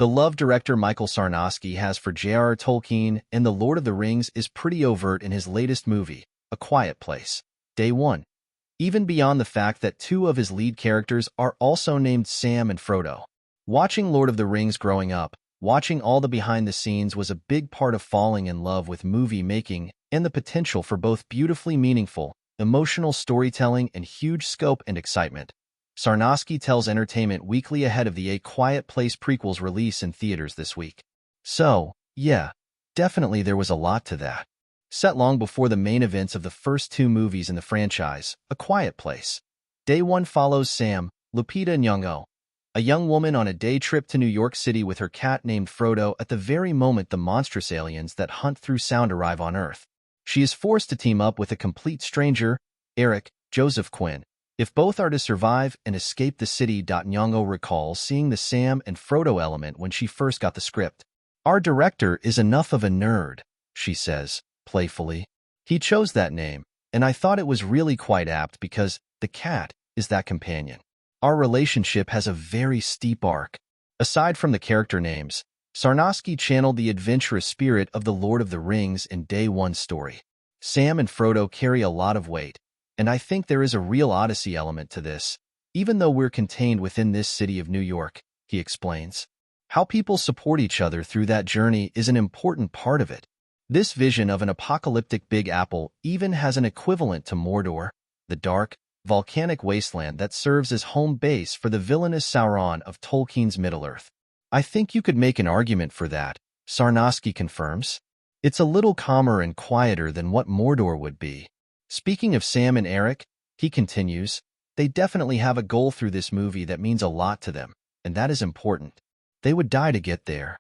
The love director Michael Sarnowski has for J.R.R. Tolkien and The Lord of the Rings is pretty overt in his latest movie, A Quiet Place. Day 1. Even beyond the fact that two of his lead characters are also named Sam and Frodo. Watching Lord of the Rings growing up, watching all the behind-the-scenes was a big part of falling in love with movie making and the potential for both beautifully meaningful, emotional storytelling and huge scope and excitement. Sarnowski tells Entertainment Weekly ahead of the A Quiet Place prequel's release in theaters this week. So, yeah, definitely there was a lot to that. Set long before the main events of the first two movies in the franchise, A Quiet Place. Day 1 follows Sam, Lupita Nyong'o, a young woman on a day trip to New York City with her cat named Frodo at the very moment the monstrous aliens that hunt through sound arrive on Earth. She is forced to team up with a complete stranger, Eric, Joseph Quinn, if both are to survive and escape the city. Nyong'o recalls seeing the Sam and Frodo element when she first got the script. Our director is enough of a nerd, she says, playfully. He chose that name, and I thought it was really quite apt because the cat is that companion. Our relationship has a very steep arc. Aside from the character names, Sarnowski channeled the adventurous spirit of The Lord of the Rings in Day 1's story. Sam and Frodo carry a lot of weight, and I think there is a real Odyssey element to this, even though we're contained within this city of New York, he explains. How people support each other through that journey is an important part of it. This vision of an apocalyptic Big Apple even has an equivalent to Mordor, the dark, volcanic wasteland that serves as home base for the villainous Sauron of Tolkien's Middle-earth. I think you could make an argument for that, Sarnowski confirms. It's a little calmer and quieter than what Mordor would be. Speaking of Sam and Eric, he continues, they definitely have a goal through this movie that means a lot to them, and that is important. They would die to get there.